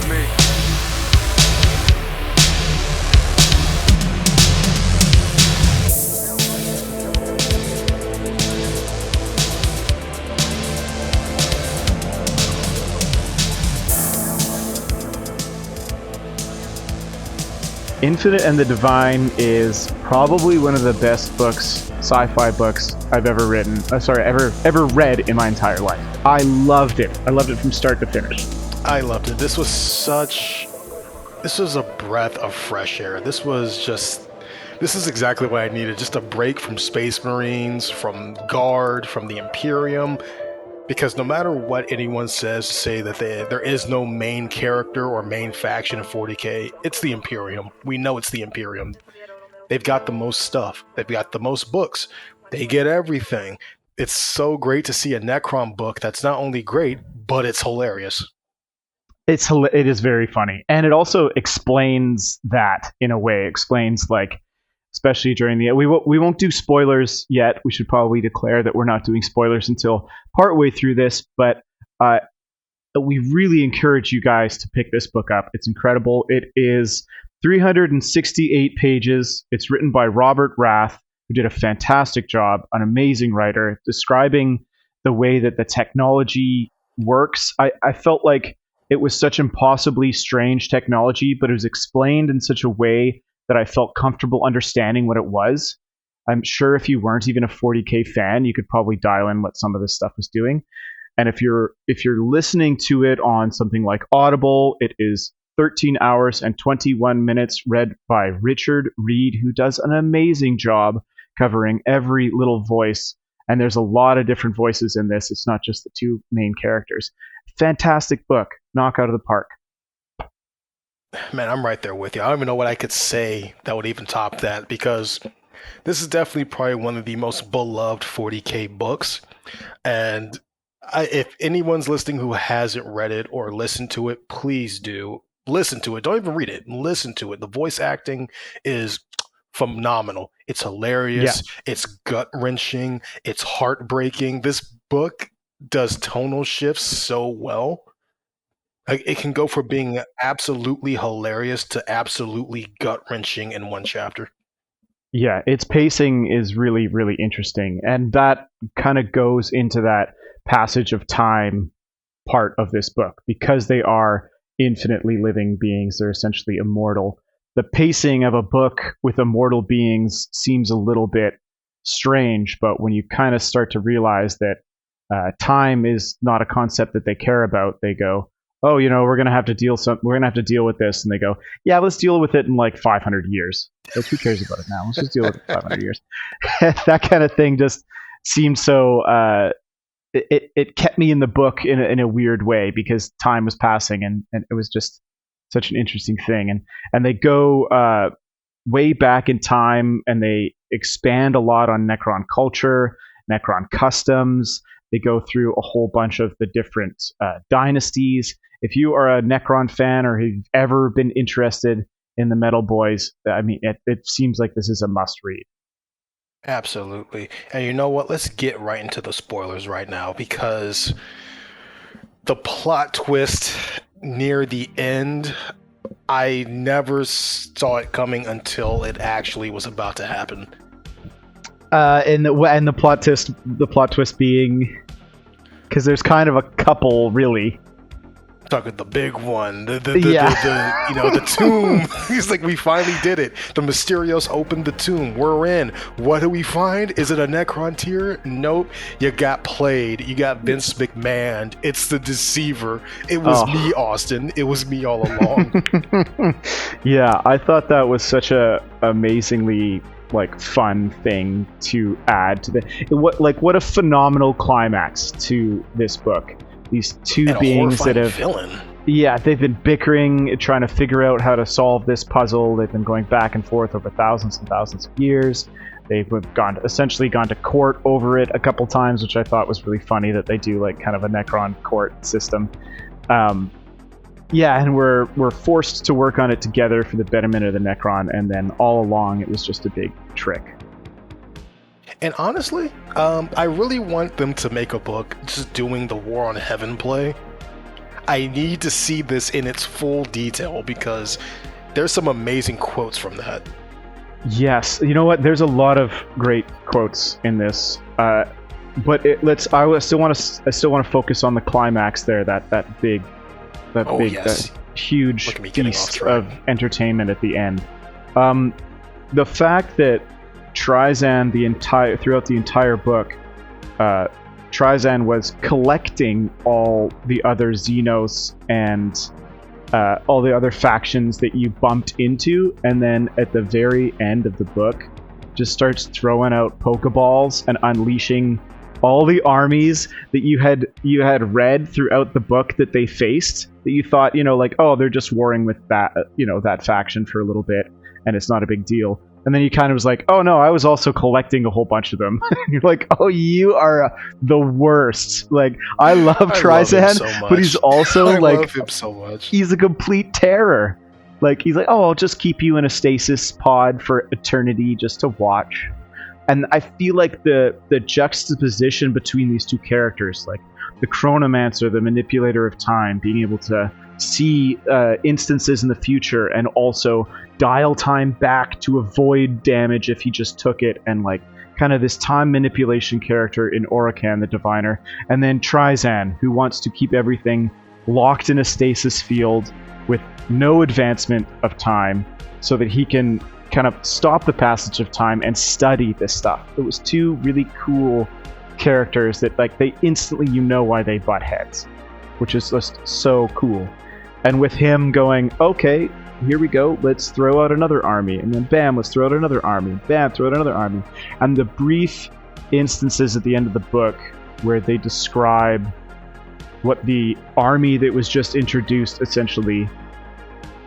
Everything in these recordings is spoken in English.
me. Infinite and the Divine is probably one of the best books, sci-fi books I've ever written. Ever read in my entire life. I loved it. I loved it from start to finish. I loved it. This was a breath of fresh air. This is exactly what I needed. Just a break from Space Marines, from Guard, from the Imperium. Because no matter what anyone says to say that there is no main character or main faction in 40K, it's the Imperium. We know it's the Imperium. They've got the most stuff. They've got the most books. They get everything. It's so great to see a Necron book that's not only great, but it's hilarious. It is very funny. And it also explains that in a way. It explains, like, especially during the... We won't do spoilers yet. We should probably declare that we're not doing spoilers until partway through this, but we really encourage you guys to pick this book up. It's incredible. It is 368 pages. It's written by Robert Rath, who did a fantastic job, an amazing writer, describing the way that the technology works. I felt like it was such impossibly strange technology, but it was explained in such a way that I felt comfortable understanding what it was. I'm sure if you weren't even a 40K fan, you could probably dial in what some of this stuff was doing. And if you're listening to it on something like Audible, it is 13 hours and 21 minutes, read by Richard Reed, who does an amazing job covering every little voice. And there's a lot of different voices in this. It's not just the two main characters. Fantastic book. Knock out of the park. Man, I'm right there with you. I don't even know what I could say that would even top that, because this is definitely probably one of the most beloved 40K books. And if anyone's listening who hasn't read it or listened to it, please do. Listen to it. Don't even read it. Listen to it. The voice acting is phenomenal. It's hilarious. Yeah. It's gut-wrenching. It's heartbreaking. This book does tonal shifts so well. Like, it can go from being absolutely hilarious to absolutely gut-wrenching in one chapter. Yeah, its pacing is really, really interesting. And that kind of goes into that passage of time part of this book. Because they are infinitely living beings, they're essentially immortal. The pacing of a book with immortal beings seems a little bit strange, but when you kind of start to realize that time is not a concept that they care about, they go, oh, we're gonna have to deal with this, and they go, yeah, let's deal with it in like 500 years. Like, who cares about it now? Let's just deal with it in 500 years. That kind of thing just seemed so. It kept me in the book in a weird way, because time was passing, and it was just such an interesting thing. And they go way back in time, and they expand a lot on Necron culture, Necron customs. They go through a whole bunch of the different dynasties. If you are a Necron fan or have ever been interested in the Metal Boys, I mean, it seems like this is a must read. Absolutely. And you know what? Let's get right into the spoilers right now, because the plot twist near the end, I never saw it coming until it actually was about to happen. And the plot twist being, because there's kind of a couple, really. Talking the big one, the tomb. He's like, we finally did it. The Mysterios opened the tomb. We're in. What do we find? Is it a Necron tier? Nope. You got played. You got Vince McMahon. It's the Deceiver. It was me, Austin. It was me all along. Yeah, I thought that was such a amazingly fun thing to add to what a phenomenal climax to this book. These two beings that have they've been bickering, trying to figure out how to solve this puzzle. They've been going back and forth over thousands and thousands of years. They've essentially gone to court over it a couple times, which I thought was really funny that they do kind of a Necron court system. And we're forced to work on it together for the betterment of the Necron, and then all along it was just a big trick. And honestly, I really want them to make a book just doing the War on Heaven play. I need to see this in its full detail because there's some amazing quotes from that. Yes, you know what? There's a lot of great quotes in this, but I still want to focus on the climax there. That big, Yes. that huge Look at me getting off feast track. of entertainment at the end. The fact that throughout the entire book, Trizan was collecting all the other Xenos and all the other factions that you bumped into, and then at the very end of the book just starts throwing out Pokeballs and unleashing all the armies that you had read throughout the book that they faced, that you thought, like, oh, they're just warring with that that faction for a little bit and it's not a big deal. And then you kind of was like, oh no, I was also collecting a whole bunch of them. You're like, oh, you are the worst. Like, I love Trizan, so but he's also I like, love him so much. he's a complete terror. Like, he's like, oh, I'll just keep you in a stasis pod for eternity just to watch. And I feel like the juxtaposition between these two characters, like the Chronomancer, the manipulator of time, being able to see instances in the future and also dial time back to avoid damage if he just took it, and like kind of this time manipulation character in Orokan the Diviner, and then Trizan, who wants to keep everything locked in a stasis field with no advancement of time so that he can kind of stop the passage of time and study this stuff. It was two really cool characters that, like, they instantly why they butt heads, which is just so cool. And with him going, okay, here we go, let's throw out another army, and then bam, let's throw out another army, bam, throw out another army. And the brief instances at the end of the book where they describe what the army that was just introduced, essentially,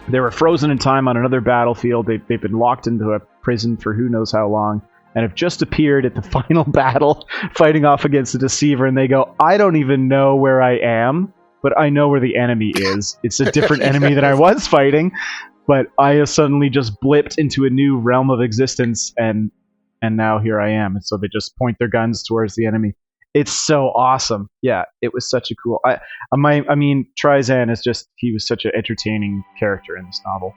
they were frozen in time on another battlefield. They've been locked into a prison for who knows how long, and have just appeared at the final battle, fighting off against the Deceiver, and they go, I don't even know where I am, but I know where the enemy is. It's a different enemy than I was fighting, but I have suddenly just blipped into a new realm of existence, and now here I am. And so they just point their guns towards the enemy. It's so awesome. Yeah, it was such a cool... I mean, Trizan is just... He was such an entertaining character in this novel.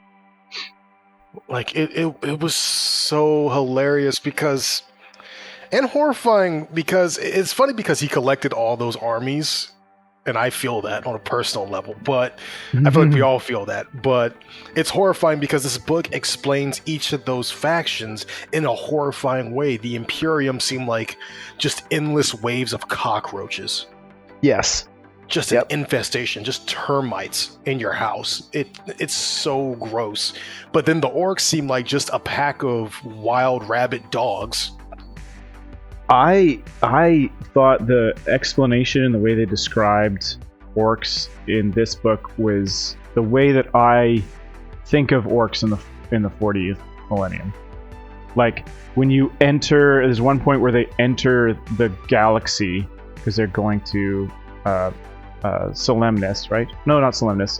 Like, it was so hilarious because... And horrifying because... It's funny because he collected all those armies, and I feel that on a personal level, but I feel like we all feel that. But it's horrifying because this book explains each of those factions in a horrifying way. The Imperium seemed like just endless waves of cockroaches. Yes. Just an infestation, just termites in your house. It's so gross. But then the orcs seem like just a pack of wild rabid dogs. I thought the explanation and the way they described orcs in this book was the way that I think of orcs in the 40th millennium. Like, when you enter, there's one point where they enter the galaxy because they're going to Solemnis, right? No, not Solemnis.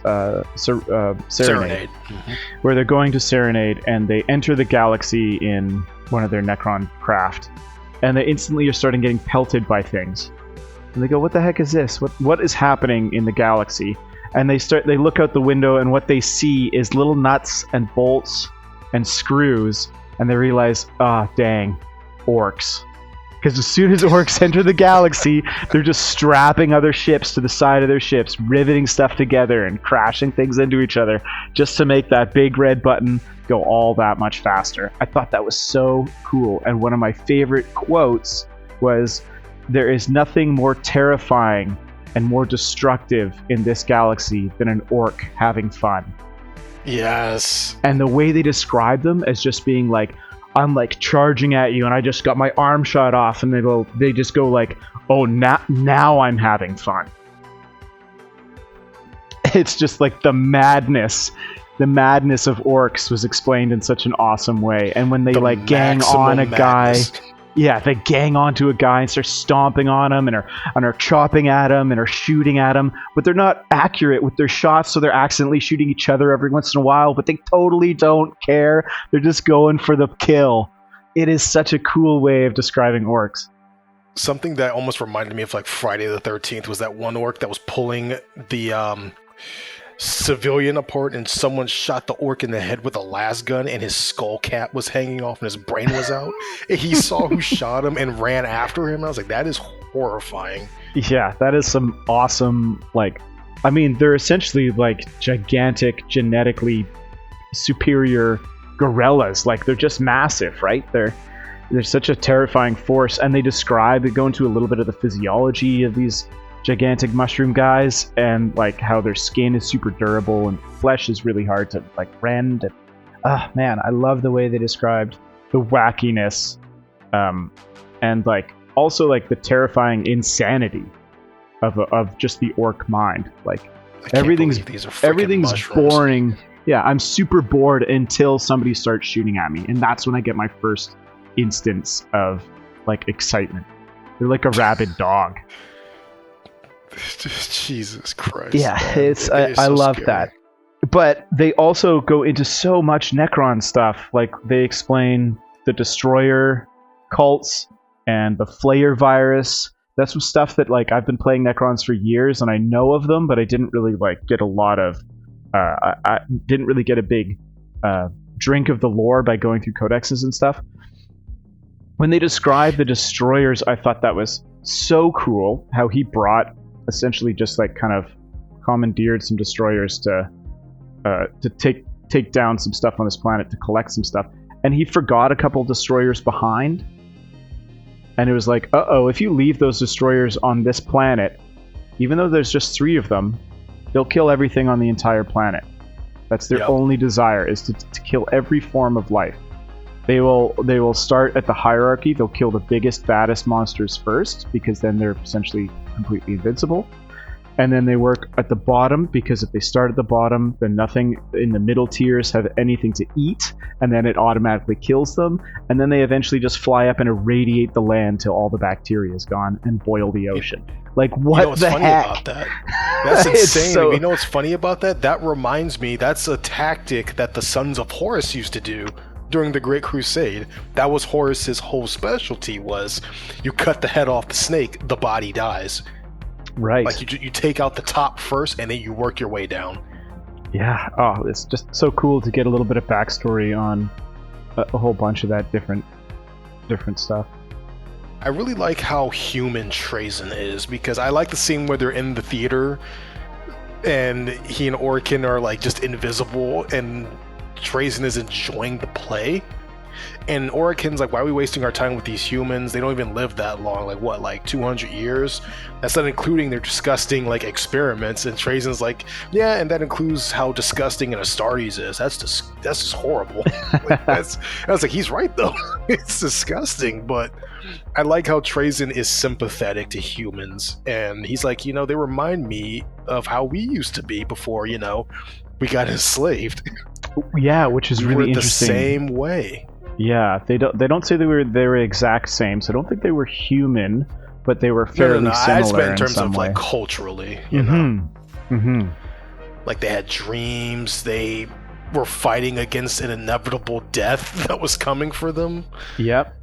Serenade. Mm-hmm. Where they're going to Serenade, and they enter the galaxy in one of their Necron craft, and they instantly are starting getting pelted by things. And they go, what the heck is this? What is happening in the galaxy? And they look out the window, and what they see is little nuts and bolts and screws, and they realize, dang, orcs. Because as soon as orcs enter the galaxy, they're just strapping other ships to the side of their ships, riveting stuff together and crashing things into each other just to make that big red button go all that much faster. I thought that was so cool. And one of my favorite quotes was, there is nothing more terrifying and more destructive in this galaxy than an orc having fun. Yes. And the way they describe them as just being like, I'm like charging at you and I just got my arm shot off, and they just go like, oh, now I'm having fun. It's just like the madness of orcs was explained in such an awesome way. And when they like gang on a guy, they gang onto a guy and start stomping on him and are chopping at him and are shooting at him, but they're not accurate with their shots, so they're accidentally shooting each other every once in a while, but they totally don't care. They're just going for the kill. It is such a cool way of describing orcs. something that almost reminded me of like Friday the 13th was that one orc that was pulling the civilian apart, and someone shot the orc in the head with a las gun, and his skull cap was hanging off and his brain was out. And he saw who shot him and ran after him. I was like, that is horrifying. Yeah, that is some awesome, like, I mean, they're essentially like gigantic, genetically superior gorillas. Like, they're just massive, right? They're such a terrifying force, and they go into a little bit of the physiology of these gigantic mushroom guys, and like how their skin is super durable and flesh is really hard to like rend. And, man, I love the way they described the wackiness, and like also like the terrifying insanity of just the orc mind. Like everything's boring. Yeah, I'm super bored until somebody starts shooting at me, and that's when I get my first instance of like excitement. They're like a rabid dog. Jesus Christ. Yeah, I love that. But they also go into so much Necron stuff. Like, they explain the Destroyer cults and the Flayer virus. That's some stuff that, like, I've been playing Necrons for years and I know of them, but I didn't really like get a lot of I didn't really get a big drink of the lore by going through codexes and stuff. When they described the Destroyers, I thought that was so cool, how he brought essentially just like kind of commandeered some Destroyers to take down some stuff on this planet, to collect some stuff, and he forgot a couple Destroyers behind, and it was like, if you leave those Destroyers on this planet, even though there's just 3 of them, they'll kill everything on the entire planet. That's their only desire, is to kill every form of life. They will start at the hierarchy. They'll kill the biggest, baddest monsters first, because then they're essentially completely invincible. And then they work at the bottom, because if they start at the bottom, then nothing in the middle tiers have anything to eat, and then it automatically kills them. And then they eventually just fly up and irradiate the land till all the bacteria is gone and boil the ocean. Like, what the heck? About that? That's insane. You know what's funny about that? That reminds me, that's a tactic that the Sons of Horus used to do during the Great Crusade. That was Horus's whole specialty, was you cut the head off the snake, the body dies. Right. Like, you take out the top first, and then you work your way down. Yeah. Oh, it's just so cool to get a little bit of backstory on a whole bunch of that different stuff. I really like how human Trazyn is, because I like the scene where they're in the theater, and he and Orokin are like just invisible, and Trazyn is enjoying the play. And Orokin's like, why are we wasting our time with these humans? They don't even live that long. Like, what, like 200 years? That's not including their disgusting, like, experiments. And Trazyn's like, yeah, and that includes how disgusting an Astartes is. That's just horrible. Like, I was like, he's right, though. It's disgusting. But I like how Trazyn is sympathetic to humans. And he's like, they remind me of how we used to be before, we got enslaved. Yeah, which is really interesting. The same way. Yeah, they don't say they were exact same, so I don't think they were human, but they were fairly similar in terms of way. Like culturally, you know. Mm-hmm. Like, they had dreams, they were fighting against an inevitable death that was coming for them. Yep.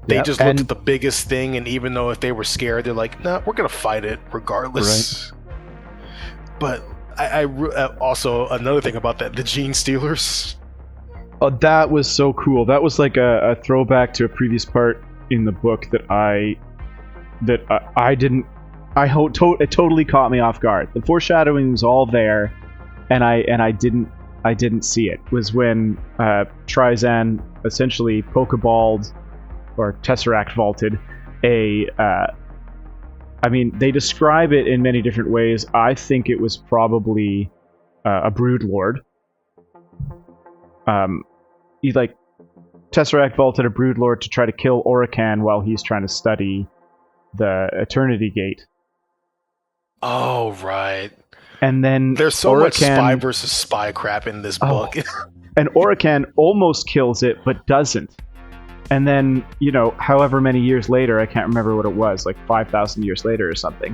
They just looked at the biggest thing, and even though if they were scared, they're like, nah, we're gonna fight it regardless. Right. But I also, another thing about that, the Gene Stealers. Oh, that was so cool. That was like a throwback to a previous part in the book that it totally caught me off guard. The foreshadowing was all there, and I didn't see it. It was when Trizan essentially pokeballed or Tesseract vaulted they describe it in many different ways. I think it was probably a Brood Lord. He Tesseract vaulted a Brood Lord to try to kill Orokin while he's trying to study the Eternity Gate. Oh, right. And then there's so much spy versus spy crap in this book. And Orokin almost kills it, but doesn't. And then, however many years later, I can't remember what it was, like 5,000 years later or something,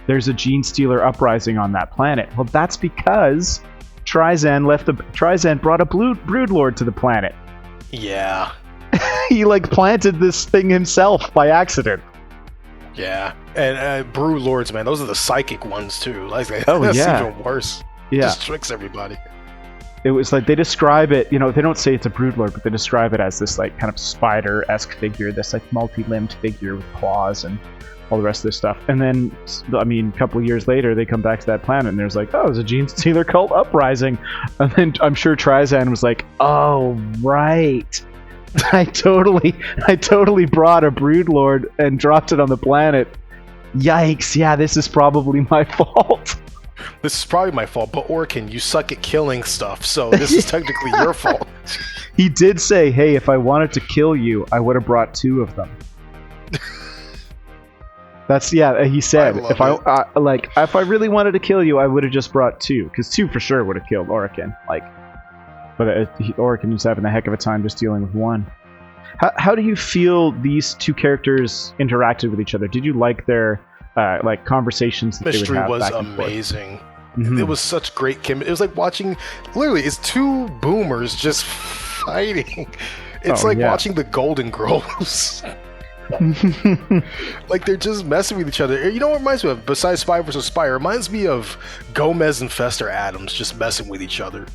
there's a Gene Stealer uprising on that planet. Well, that's because Trizan brought a Brood Lord to the planet. Yeah. He planted this thing himself by accident. Yeah, and Brew Lords, man, those are the psychic ones too. Like Oh, that's yeah. even worse. Yeah. Just tricks everybody. It was like they describe it, you know, they don't say it's a broodlord, but they describe it as this like kind of spider-esque figure, this like multi-limbed figure with claws and all the rest of this stuff. And then, I mean, a couple of years later, they come back to that planet and there's like, oh, there's a Genestealer cult uprising. And then I'm sure Trizan was like, oh, right. I totally brought a broodlord and dropped it on the planet. Yikes, yeah, this is probably my fault. This is probably my fault, but Orkin, you suck at killing stuff, so this is technically your fault. He did say, hey, if I wanted to kill you, I would have brought 2 of them. That's, yeah, he said, if I really wanted to kill you, I would have just brought 2, because 2 for sure would have killed Orkin. Like, but Orkin was having a heck of a time just dealing with 1. How do you feel these 2 characters interacted with each other? Did you like their like conversations that Mystery they would have was back and forth? amazing. Mhm. It was such great chemistry. It was like watching, literally, it's 2 boomers just fighting. It's like yeah. watching the Golden Girls. Like they're just messing with each other. You know what it reminds me of? Besides Spy vs. Spy, it reminds me of Gomez and Fester Adams just messing with each other.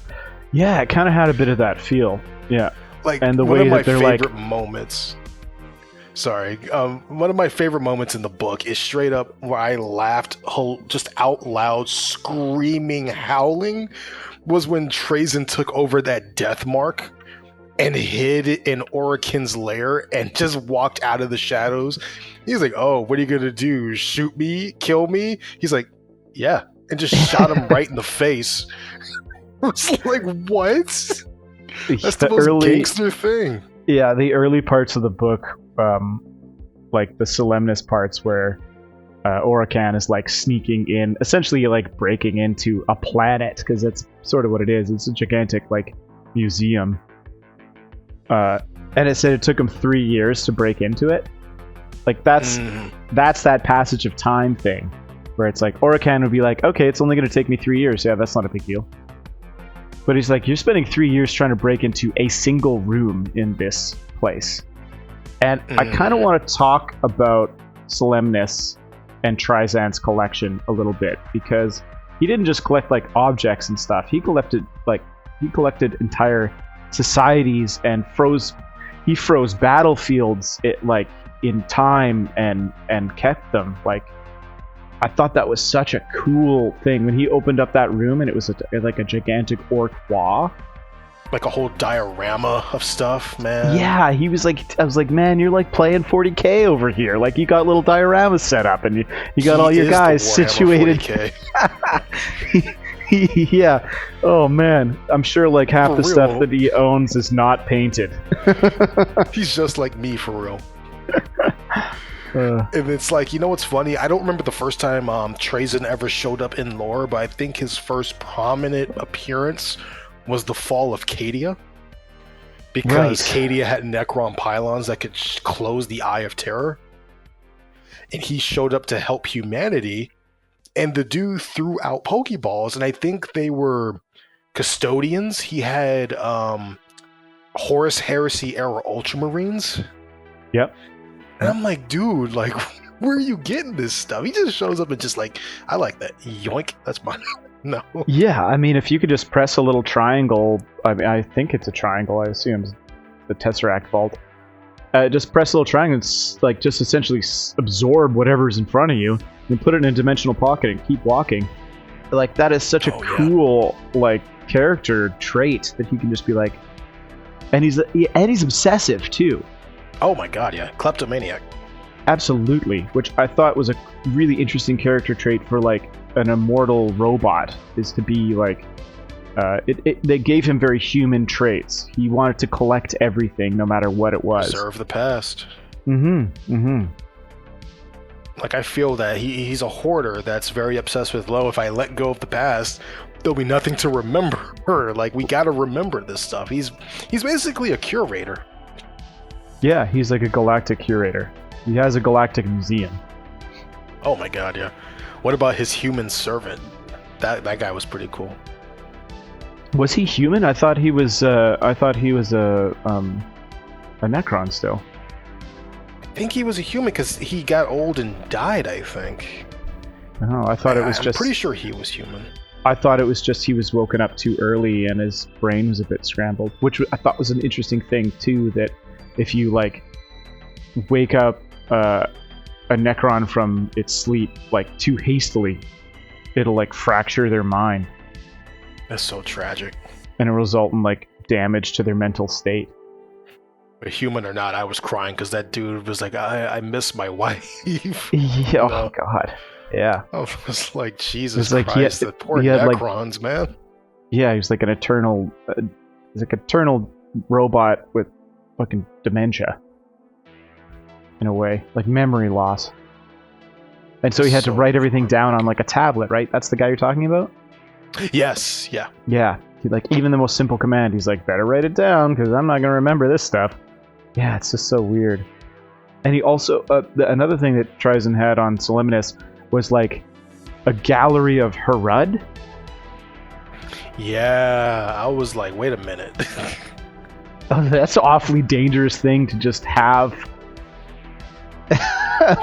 Yeah, it kind of had a bit of that feel. Yeah. Like, And the one way of my that they're like- favorite moments. Sorry, one of my favorite moments in the book is straight up where I laughed just out loud, screaming, howling, was when Trazyn took over that death mark and hid in Orikin's lair and just walked out of the shadows. He's like, oh, what are you gonna do? Shoot me? Kill me? He's like, yeah. And just shot him right in the face. I was like, what? That's the most gangster thing. Yeah, the early parts of the book, like the Solemnus parts where Orikan is like sneaking in, essentially like breaking into a planet, because that's sort of what it is. It's a gigantic like museum. And it said it took him 3 years to break into it. Like that's that passage of time thing, where it's like Orikan would be like, okay, it's only going to take me 3 years. Yeah, that's not a big deal. But he's like, you're spending 3 years trying to break into a single room in this place. And I kind of want to talk about Solemnus and Trizan's collection a little bit, because he didn't just collect like objects and stuff. He collected entire societies and froze battlefields in time and kept them. Like, I thought that was such a cool thing when he opened up that room and it was like a gigantic ortoir. Like a whole diorama of stuff, man. Yeah, I was like, man, you're like playing 40K over here. Like, you got little dioramas set up and you got all your guys situated. 40K. Yeah. Oh man, I'm sure like half For the real. stuff that he owns is not painted. He's just like me, for real. And it's like, you know what's funny? I don't remember the first time Trazyn ever showed up in lore, but I think his first prominent appearance was the fall of Cadia. Because Cadia had Necron pylons that could close the Eye of Terror. And he showed up to help humanity. And the dude threw out Pokeballs, and I think they were custodians. He had Horus Heresy era Ultramarines. Yep. And I'm like, dude, like, where are you getting this stuff? He just shows up and just like, I like that. Yoink, that's mine. No. Yeah, I mean, if you could just press a little triangle, I think it's a triangle, I assume, it's the Tesseract Vault. Just press a little triangle and like just essentially absorb whatever's in front of you and put it in a dimensional pocket and keep walking. Like, that is such a cool like character trait that he can just be like, and he's obsessive too. Oh my god, yeah. Kleptomaniac. Absolutely, which I thought was a really interesting character trait for like an immortal robot, is to be like, they gave him very human traits. He wanted to collect everything, no matter what it was. Preserve the past. Mm-hmm. Like, I feel that he's a hoarder that's very obsessed with, if I let go of the past, there'll be nothing to remember. Like, we gotta remember this stuff. He's basically a curator. Yeah, he's like a galactic curator. He has a galactic museum. Oh my god, yeah. What about his human servant? That guy was pretty cool. Was he human? I thought he was a Necron still. think he was a human because he got old and died, I think. Oh, I thought it was I'm just. pretty sure he was human. I thought it was just he was woken up too early and his brain was a bit scrambled, which I thought was an interesting thing too. That if you like wake up a Necron from its sleep like too hastily, it'll like fracture their mind That's so tragic. and it'll result in like damage to their mental state. But human or not, I was crying because that dude was like, I miss my wife. Yeah, oh No. god, yeah, I was like, Jesus It's like Christ, the poor he had, like- Necrons, man. yeah. He's like an eternal, he's like eternal robot with fucking dementia. In a way, like memory loss. And so he had to So write everything down on like a tablet, right? That's the guy you're talking about? Yes, yeah. Yeah. He, like even the most simple command, he's like, better write it down because I'm not going to remember this stuff. Yeah, it's just so weird. And he also, another thing that Trizon had on Solemnis was like a gallery of Harud. Yeah, I was like, wait a minute. Oh, that's an awfully dangerous thing to just have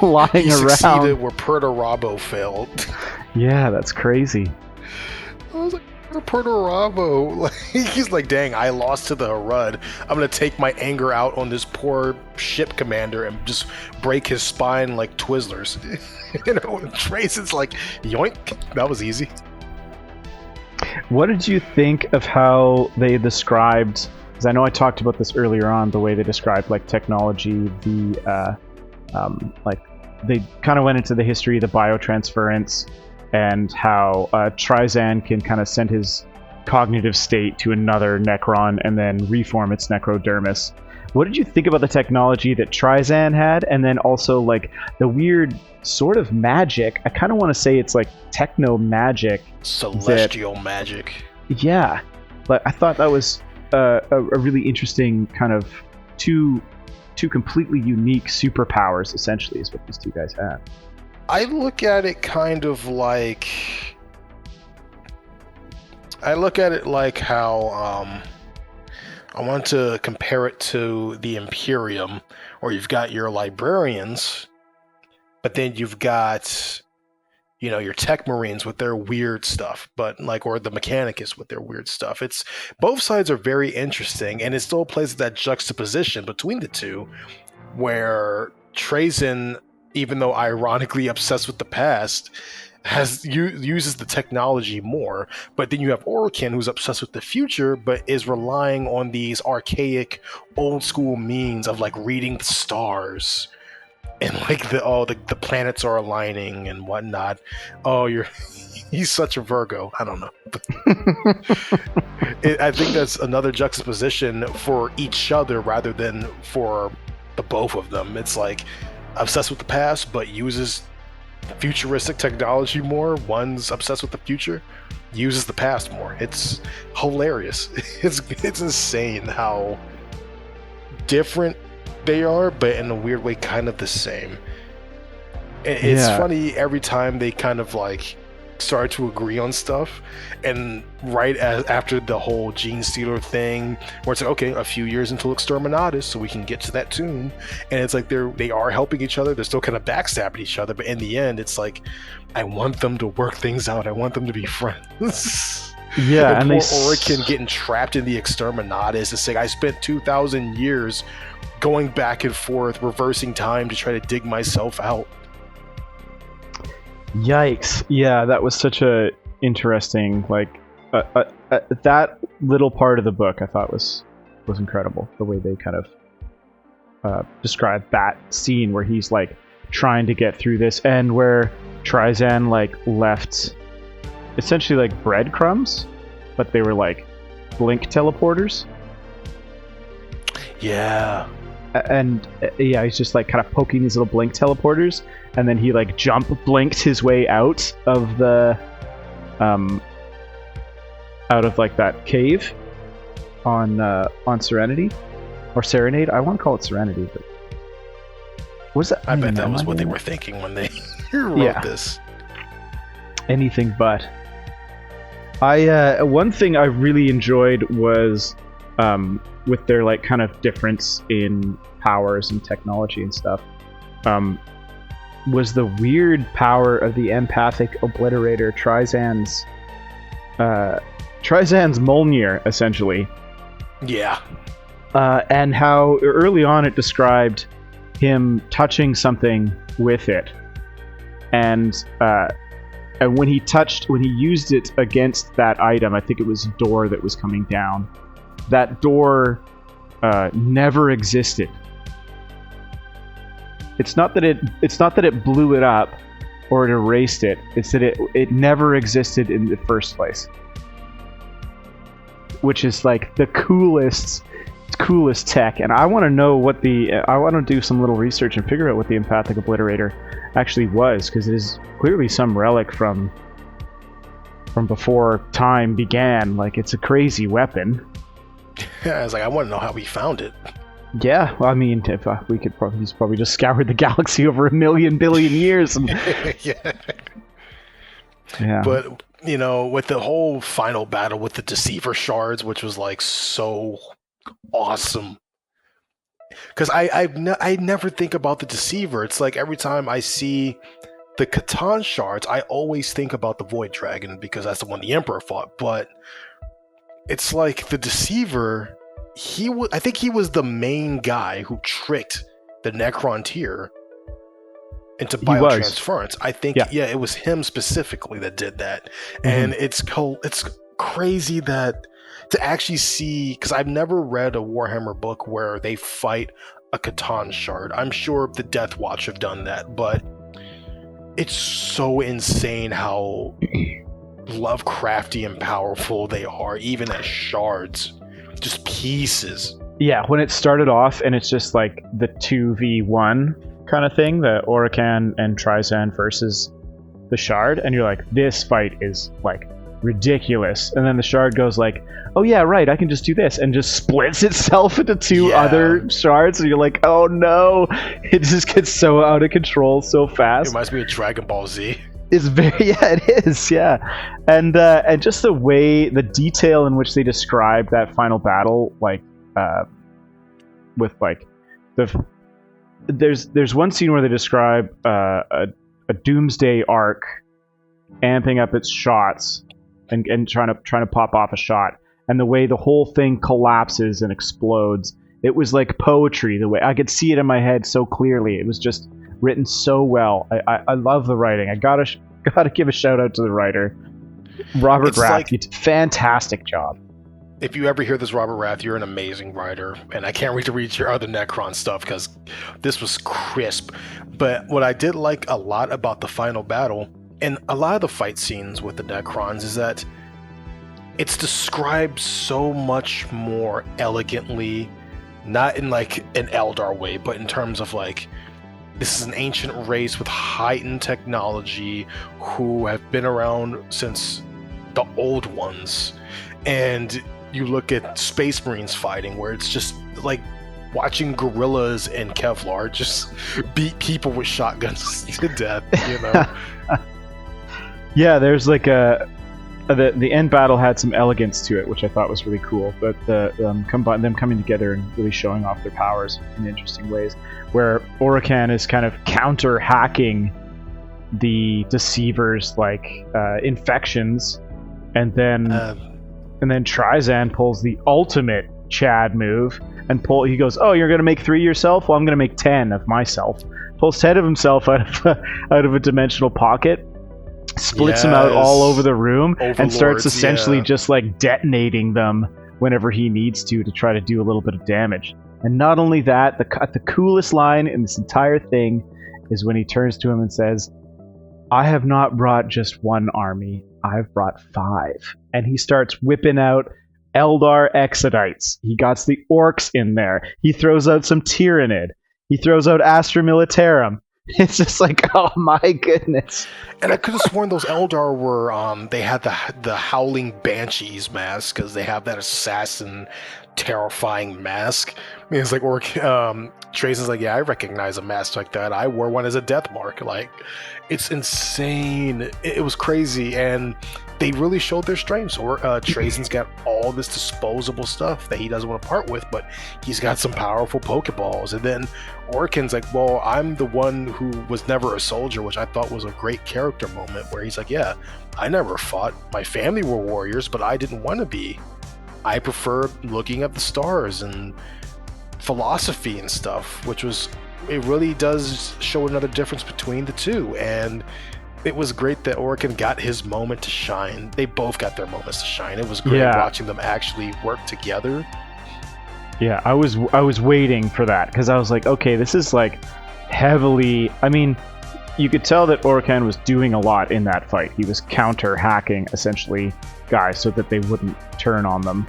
lying He around. succeeded where Perturabo failed. Yeah, that's crazy. I was like, Perturabo. Like, he's like, dang, I lost to the Harud. I'm gonna take my anger out on this poor ship commander and just break his spine like Twizzlers. You know, and Trace's like, yoink. That was easy. What did you think of how they described? Because I know I talked about this earlier on. The way they described like technology, like they kind of went into the history of the biotransference and how Trizan can kind of send his cognitive state to another Necron and then reform its necrodermis. What did you think about the technology that Trizan had, and then also like the weird sort of magic? I kind of want to say it's like techno magic. Celestial magic. Yeah, but I thought that was a really interesting kind of two completely unique superpowers. Essentially, is what these two guys have. I look at it kind of like. I look at it like how I want to compare it to the Imperium, where you've got your librarians, but then you've got, you know, your tech marines with their weird stuff, but like, or the Mechanicus with their weird stuff. It's both sides are very interesting, and it still plays that juxtaposition between the two, where Trazyn, even though ironically obsessed with the past, uses the technology more, but then you have Orokin, who's obsessed with the future, but is relying on these archaic, old school means of like reading the stars, and like the planets are aligning and whatnot. Oh, he's such a Virgo. I don't know. I think that's another juxtaposition for each other rather than for the both of them. It's like obsessed with the past, but uses futuristic technology more. One's obsessed with the future, uses the past more. It's hilarious. It's insane how different they are, but in a weird way kind of the same. It's funny every time they kind of like start to agree on stuff, and right after the whole Gene Stealer thing, where it's like, okay, a few years until Exterminatus, so we can get to that tomb, and it's like they are helping each other, they're still kind of backstabbing each other, but in the end, it's like, I want them to work things out, I want them to be friends. Yeah, and poor they Orokin getting trapped in the Exterminatus and saying, I spent 2,000 years going back and forth, reversing time to try to dig myself out. Yikes! Yeah, that was such a interesting like that little part of the book. I thought was incredible. The way they kind of described that scene where he's like trying to get through this, and where Trizan like left essentially like breadcrumbs, but they were like blink teleporters. Yeah. And yeah, he's just like kind of poking these little blink teleporters, and then he like jump blinked his way out of the out of like that cave on Serenity or Serenade. I want to call it Serenity, but was that? I bet that was what they were thinking when they wrote this. Anything but. One thing I really enjoyed was with their like kind of difference in powers and technology and stuff, was the weird power of the empathic obliterator Trizan's Mjolnir, essentially. Yeah. And how early on it described him touching something with it, and when he used it against that item, I think it was a door that was coming down. That door never existed. It's not that it blew it up or it erased it. It's that it never existed in the first place. Which is like the coolest tech, and I want to know I want to do some little research and figure out what the empathic obliterator actually was, because it is clearly some relic from before time began. Like, it's a crazy weapon. Yeah, I was like, I want to know how he found it. Yeah, well, I mean, if we could he's probably just scoured the galaxy over 1 million billion years. And... yeah. But you know, with the whole final battle with the Deceiver shards, which was like so awesome, because I never think about the Deceiver. It's like every time I see the Catan shards, I always think about the Void Dragon, because that's the one the Emperor fought. But it's like the Deceiver, I think he was the main guy who tricked the Necrontyr into biotransference. I think, yeah, it was him specifically that did that. Mm-hmm. And it's crazy that to actually see, because I've never read a Warhammer book where they fight a Catan shard. I'm sure the Death Watch have done that, but it's so insane how Lovecrafty and powerful they are, even as shards, just pieces. Yeah, when it started off and it's just like the 2v1 kind of thing, the Orokin and Trizan versus the Shard, and you're like, this fight is like ridiculous, and then the Shard goes like, oh yeah, right, I can just do this, and just splits itself into two other shards, and you're like, oh no, it just gets so out of control so fast. It reminds me of Dragon Ball Z. It's very, it is, and just the way, the detail in which they describe that final battle, like with like there's one scene where they describe a Doomsday Ark amping up its shots and trying to pop off a shot, and the way the whole thing collapses and explodes, it was like poetry. The way I could see it in my head so clearly, it was just written so well. I love the writing. I gotta give a shout out to the writer, Robert Rath. He did a fantastic job. If you ever hear this, Robert Rath, you're an amazing writer, and I can't wait to read your other Necron stuff, because this was crisp. But what I did like a lot about the final battle, and a lot of the fight scenes with the Necrons, is that it's described so much more elegantly, not in like an Eldar way, but in terms of like, this is an ancient race with heightened technology who have been around since the old ones. And you look at Space Marines fighting, where it's just like watching gorillas and Kevlar just beat people with shotguns to death, you know? Yeah, there's like the end battle had some elegance to it, which I thought was really cool. But them coming together and really showing off their powers in interesting ways, where Orokin is kind of counter hacking the Deceivers' like infections, and then Trizan pulls the ultimate Chad move and he goes, oh, you're gonna make 3 yourself? Well, I'm gonna make 10 of myself. Pulls 10 of himself out of a dimensional pocket, splits them out all over the room, and starts essentially just like detonating them whenever he needs to try to do a little bit of damage. And not only that, the coolest line in this entire thing is when he turns to him and says, I have not brought just one army, I've brought 5. And he starts whipping out Eldar Exodites. He got the Orcs in there. He throws out some Tyranid. He throws out Astra Militarum. It's just like, oh my goodness. And I could have sworn those Eldar were, they had the Howling Banshees mask, because they have that assassin terrifying mask. I mean, it's like, Trazen's like, yeah, I recognize a mask like that. I wore one as a death mark. Like, it's insane. It was crazy, and they really showed their strengths. Or Trazen's got all this disposable stuff that he doesn't want to part with, but he's got some powerful Pokeballs. And then Orokin's like, well, I'm the one who was never a soldier, which I thought was a great character moment, where he's like, yeah, I never fought. My family were warriors, but I didn't want to be. I prefer looking at the stars and philosophy and stuff, it really does show another difference between the two. And it was great that Orokin got his moment to shine. They both got their moments to shine. It was great watching them actually work together. Yeah, I was waiting for that, because I was like, okay, this is like heavily. I mean, you could tell that Orokin was doing a lot in that fight. He was counter hacking essentially guys so that they wouldn't turn on them,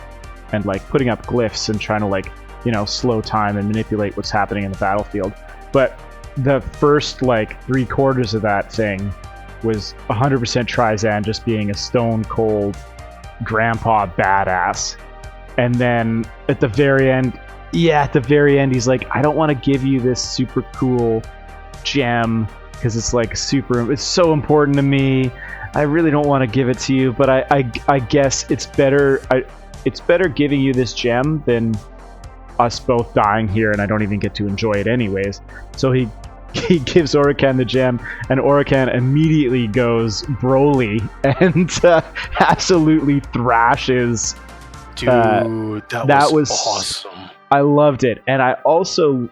and like putting up glyphs and trying to like, slow time and manipulate what's happening in the battlefield. But the first like 3/4 of that thing was 100% Trizan just being a stone cold grandpa badass. And then at the very end, he's like, I don't want to give you this super cool gem because it's like it's so important to me. I really don't want to give it to you, but I guess it's better giving you this gem than us both dying here, and I don't even get to enjoy it anyways. So he gives Orokin the gem, and Orokin immediately goes Broly and absolutely thrashes. Dude, that was awesome. I loved it, and I also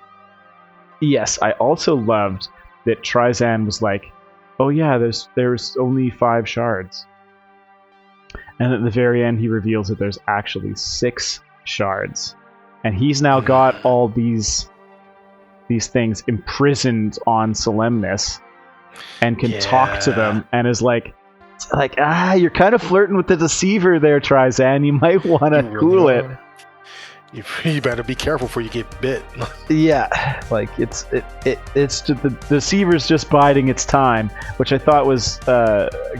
loved that Trizan was like, oh yeah, there's only 5 shards, and at the very end he reveals that there's actually 6 shards, and he's now got all these things imprisoned on Solemnus and can talk to them, and is like, you're kind of flirting with the deceiver there, Trizan. You might want to cool it. You better be careful before you get bit. Yeah, like it's the deceiver's just biding its time, which I thought was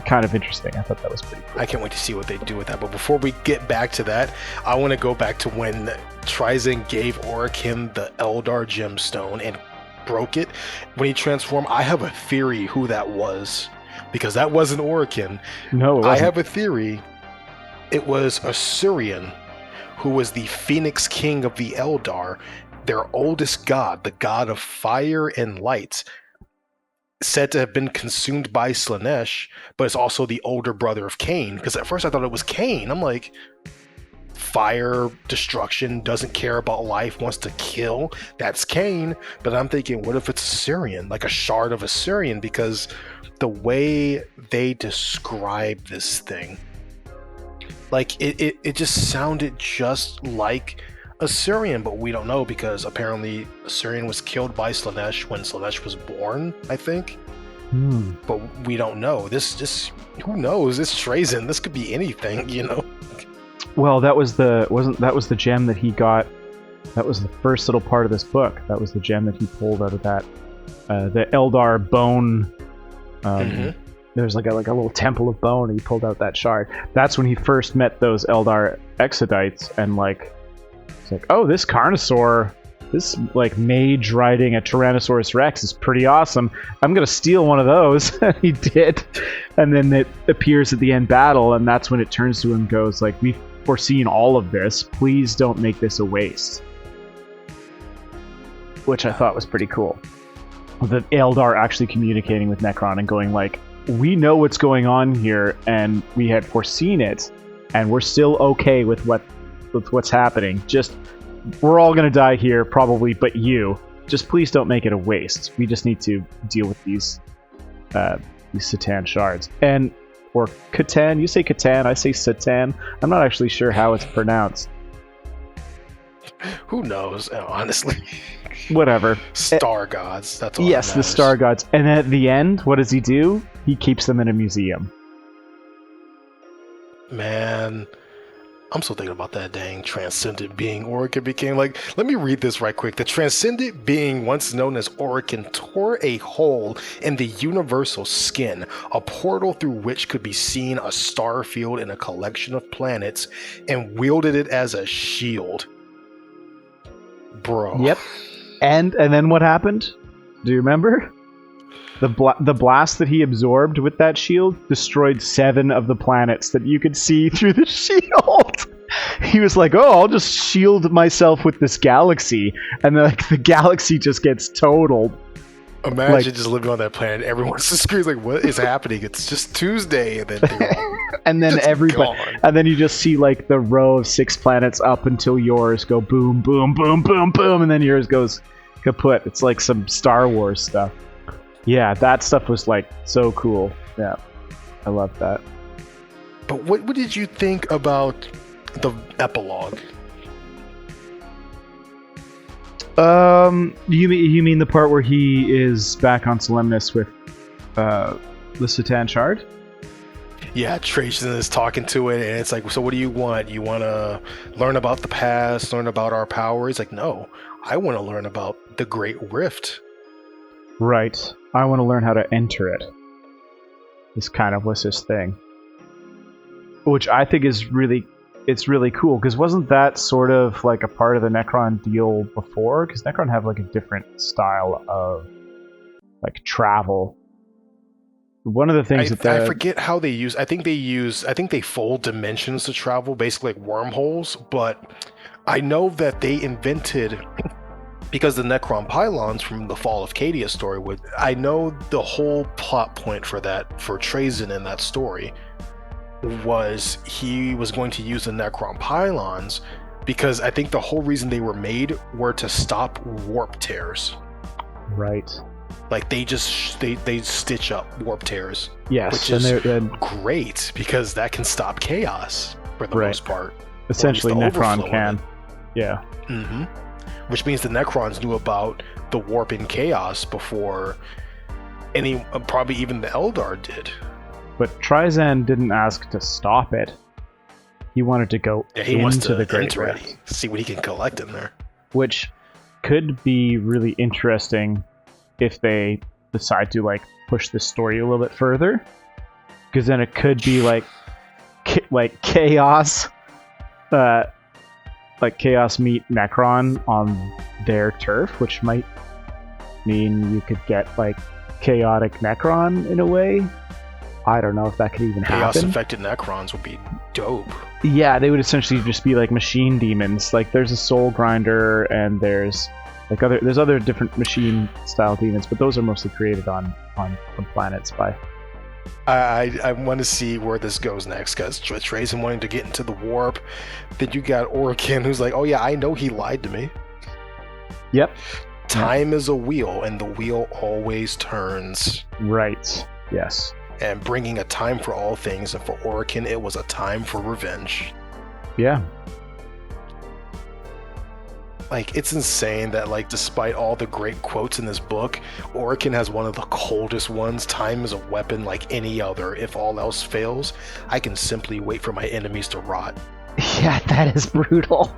kind of interesting. I thought that was pretty cool. I can't wait to see what they do with that. But before we get back to that, I want to go back to when Trizan gave Orokin the Eldar gemstone and broke it when he transformed. I have a theory who that was, because that wasn't Orokin. No, it wasn't. I have a theory. It was Asuryan, who was the Phoenix King of the Eldar, their oldest god, the god of fire and light, said to have been consumed by Slaanesh, but it's also the older brother of Cain. Because at first I thought it was Cain. I'm like, fire, destruction, doesn't care about life, wants to kill. That's Cain. But I'm thinking, what if it's Asuryan, like a shard of Asuryan? Because the way they describe this thing, like it just sounded just like Asuryan, but we don't know, because apparently Asuryan was killed by Slaanesh when Slaanesh was born, I think. But we don't know. This who knows? This Trazan, this could be anything, Well, that was the gem that he got. That was the first little part of this book. That was the gem that he pulled out of that the Eldar bone. There's like a little temple of bone, and he pulled out that shard. That's when he first met those Eldar Exodites, and it's like, oh, this Carnosaur, this like mage riding a Tyrannosaurus Rex is pretty awesome. I'm gonna steal one of those. And he did, and then it appears at the end battle, and that's when it turns to him and goes like, we've foreseen all of this. Please don't make this a waste. Which I thought was pretty cool. The Eldar actually communicating with Necron and going like, we know what's going on here, and we had foreseen it, and we're still okay with what's happening. Just, we're all gonna die here, probably, but you. Just please don't make it a waste. We just need to deal with these C'tan shards. Or C'tan, you say C'tan, I say C'tan. I'm not actually sure how it's pronounced. Who knows, honestly. Whatever. Star gods, that's all. Yes, the star gods. And then at the end, what does he do? He keeps them in a museum. Man, I'm still thinking about that dang transcendent being Orokin became. Like, let me read this right quick. The transcendent being, once known as Orokin, tore a hole in the universal skin, a portal through which could be seen a star field and a collection of planets, and wielded it as a shield. Bro. Yep. And then what happened? Do you remember? The blast that he absorbed with that shield destroyed 7 of the planets that you could see through the shield. He was like, "Oh, I'll just shield myself with this galaxy," and then, like, the galaxy just gets totaled. Imagine just living on that planet. Everyone's just screaming like, "What is happening? It's just Tuesday," and then and then everybody, gone. and then you just see like the row of 6 planets up until yours go boom, boom, boom, boom, boom, and then yours goes kaput. It's like some Star Wars stuff. Yeah, that stuff was like so cool. Yeah, I love that. But what did you think about the epilogue? You mean the part where he is back on Solemnus with the Satan Shard? Yeah, Trajan is talking to it, and it's like, so what do you want? You want to learn about the past, learn about our power? He's like, no, I want to learn about the Great Rift. Right. I want to learn how to enter it. This kind of was his thing. Which I think is really cool, because wasn't that sort of like a part of the Necron deal before? Because Necron have like a different style of like travel. One of the things I forget how they use. I think they fold dimensions to travel, basically like wormholes. But I know that they invented, because the Necron pylons from the Fall of Cadia story I know the whole plot point for Trazyn in that story was he was going to use the Necron pylons, because I think the whole reason they were made were to stop warp tears. Right. Like they stitch up warp tears. Yes, which is great, because that can stop chaos for the most part. Essentially, Necron can. Yeah. Mm-hmm. Which means the Necrons knew about the warp and chaos before probably even the Eldar did. But Trizan didn't ask to stop it. He wanted to go into the Great Rift. See what he can collect in there. Which could be really interesting if they decide to like push the story a little bit further. Because then it could be like chaos. Like Chaos meet Necron on their turf, which might mean you could get like chaotic Necron in a way. I don't know if that could even happen. Chaos-infected Necrons would be dope. Yeah, they would essentially just be like machine demons. Like there's a Soul Grinder, and there's other different machine style demons, but those are mostly created on planets by. I want to see where this goes next, because Trazyn wanting to get into the warp. Then you got Orokin, who's like, oh yeah, I know he lied to me. Yep. Time is a wheel, and the wheel always turns. Right. Yes. And bringing a time for all things, and for Orokin, it was a time for revenge. Yeah. Like, it's insane that, like, despite all the great quotes in this book, Orokin has one of the coldest ones. Time is a weapon like any other. If all else fails, I can simply wait for my enemies to rot. Yeah, that is brutal.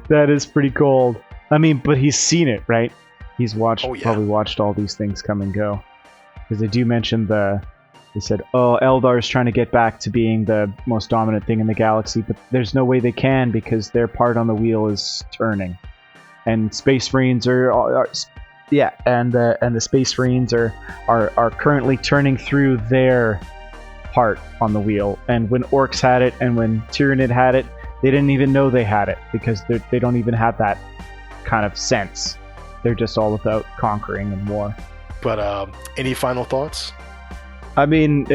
That is pretty cold. I mean, but he's seen it, right? He's probably watched all these things come and go. Because they do mention they said, oh, Eldar's trying to get back to being the most dominant thing in the galaxy, but there's no way they can, because their part on the wheel is turning. And Space Marines and the Space Marines are currently turning through their part on the wheel. And when Orcs had it and when Tyranid had it, they didn't even know they had it, because they don't even have that kind of sense. They're just all about conquering and war. But any final thoughts? I mean,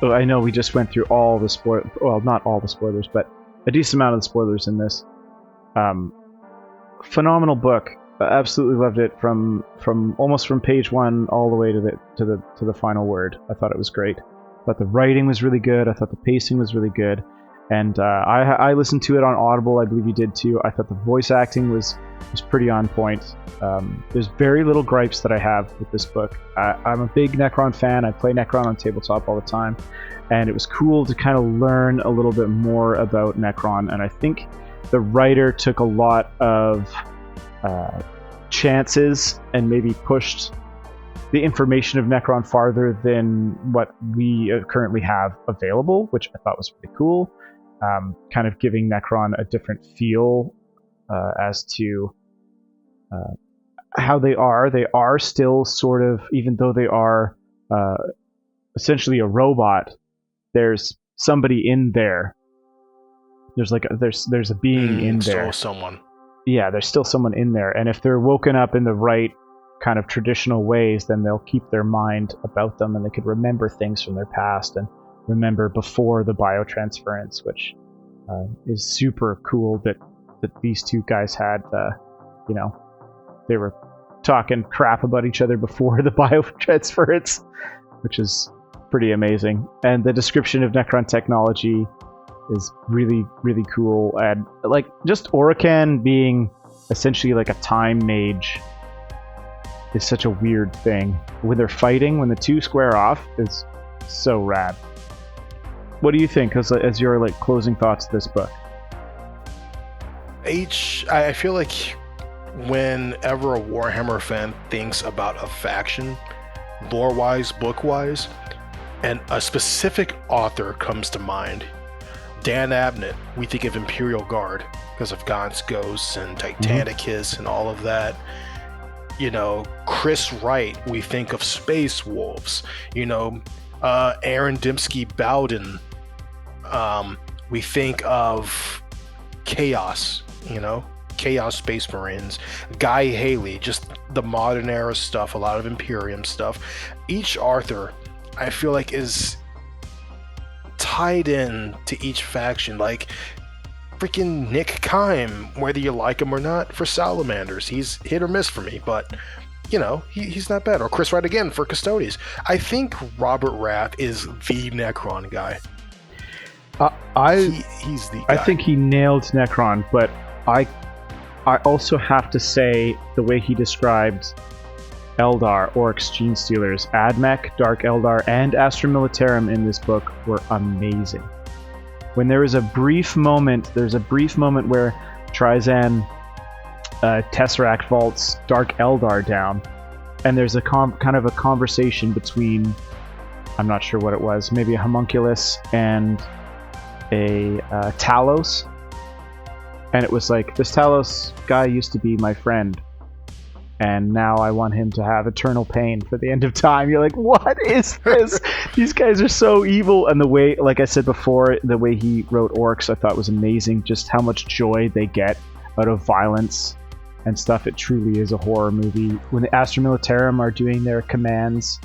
I know we just went through all the not all the spoilers, but a decent amount of the spoilers in this. Phenomenal book. Absolutely loved it from almost from page 1 all the way to the final word. I thought it was great. I thought the writing was really good. I thought the pacing was really good. And I listened to it on Audible. I believe you did too. I thought the voice acting was pretty on point. There's very little gripes that I have with this book. I'm a big Necron fan. I play Necron on tabletop all the time. And it was cool to kind of learn a little bit more about Necron. And I think the writer took a lot of chances and maybe pushed the information of Necron farther than what we currently have available, which I thought was pretty cool. Kind of giving Necron a different feel as to how they are. They are still sort of, even though they are essentially a robot, there's somebody in there. There's like there's a being in there. Still someone. Yeah, there's still someone in there, and if they're woken up in the right kind of traditional ways, then they'll keep their mind about them, and they could remember things from their past and remember before the biotransference, which is super cool that these two guys had. They were talking crap about each other before the biotransference, which is pretty amazing. And the description of Necron technology is really, really cool. And like just Orokin being essentially like a time mage is such a weird thing. When they're fighting, when the two square off, is so rad. What do you think as your like closing thoughts to this book? I feel like whenever a Warhammer fan thinks about a faction, lore-wise, book-wise, and a specific author comes to mind, Dan Abnett, we think of Imperial Guard because of Gaunt's Ghosts and Titanicus and all of that. Chris Wright, we think of Space Wolves. Aaron Dembski Bowden, we think of Chaos, Chaos Space Marines. Guy Haley, just the modern era stuff, a lot of Imperium stuff. Each author, I feel like, is tied in to each faction. Like freaking Nick Kime, whether you like him or not, for Salamanders, he's hit or miss for me, but he's not bad. Or Chris Wright again for Custodes. I think Robert Rath is the Necron guy. He's the guy. I think he nailed Necron, but I also have to say the way he described Eldar, Orcs, Genestealers, Admech, Dark Eldar, and Astra Militarum in this book were amazing. When there's a brief moment where Trizan Tesseract vaults Dark Eldar down, and there's a kind of a conversation between, I'm not sure what it was, maybe a homunculus and a Talos, and it was like, this Talos guy used to be my friend, and now I want him to have eternal pain for the end of time. You're like, what is this? These guys are so evil. And the way, like I said before, the way he wrote Orcs I thought was amazing. Just how much joy they get out of violence and stuff. It truly is a horror movie. When the Astra Militarum are doing their commands,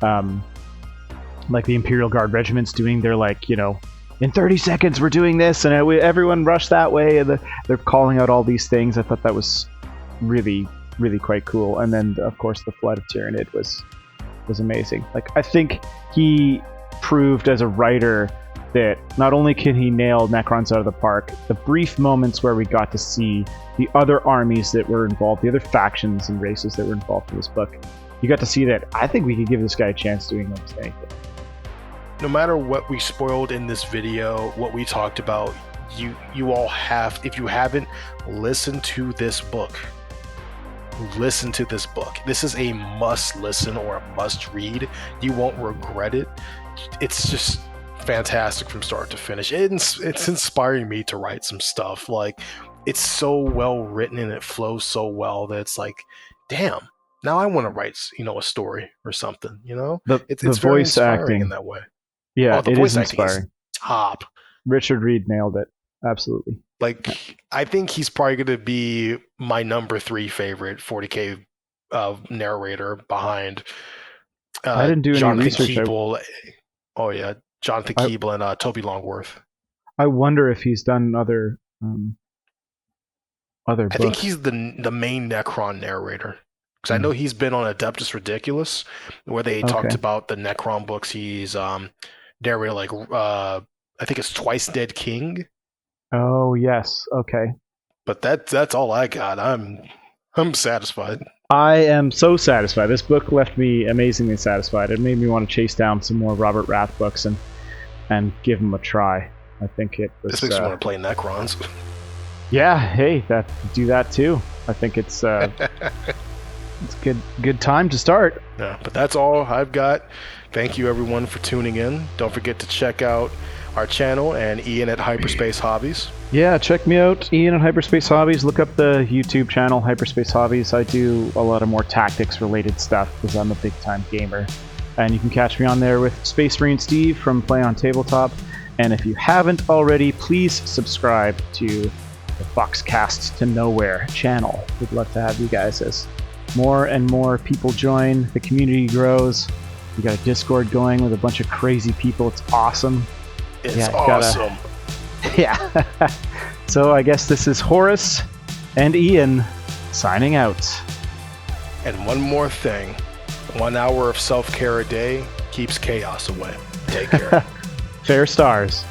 like the Imperial Guard regiments doing their, like, in 30 seconds we're doing this, and everyone rush that way, and they're calling out all these things. I thought that was really, really quite cool. And then of course the Flood of Tyranid was amazing. Like, I think he proved as a writer that not only can he nail Necrons out of the park, the brief moments where we got to see the other armies that were involved, the other factions and races that were involved in this book, you got to see that I think we could give this guy a chance doing almost anything. No matter what we spoiled in this video, what we talked about, you all have, if you haven't, listen to this book. Listen to this book. This is a must listen or a must read. You won't regret it. It's just fantastic from start to finish. It's inspiring me to write some stuff. Like, it's so well written and it flows so well that it's like, damn, now I want to write, a story or something, It's the very voice inspiring acting in that way. Yeah, the it voice is acting inspiring. is top. Richard Reed nailed it. Absolutely. Like, I think he's probably going to be my number 3 favorite 40K narrator behind I didn't do any Jonathan research. Keeble. Oh yeah, Jonathan Keeble and Toby Longworth. I wonder if he's done other books. I think he's the main Necron narrator, because I know he's been on Adeptus Ridiculous, where they talked about the Necron books. He's narrated, like, I think it's Twice Dead King. Oh yes, okay. But that's all I got. I'm satisfied. I am so satisfied. This book left me amazingly satisfied. It made me want to chase down some more Robert Rath books and give them a try. I think it was. This makes me want to play Necrons. Yeah, hey, do that too. I think it's it's good time to start. Yeah, but that's all I've got. Thank you everyone for tuning in. Don't forget to check out our channel, and Ian at Hyperspace Hobbies. Yeah, check me out, Ian at Hyperspace Hobbies. Look up the YouTube channel, Hyperspace Hobbies. I do a lot of more tactics-related stuff because I'm a big-time gamer. And you can catch me on there with Space Marine Steve from Play on Tabletop. And if you haven't already, please subscribe to the Foxcast to Nowhere channel. We'd love to have you guys as more and more people join. The community grows. We got a Discord going with a bunch of crazy people. It's awesome. It's awesome. Yeah. So I guess this is Horace and Ian signing out. And one more thing. 1 hour of self-care a day keeps chaos away. Take care. Fair stars.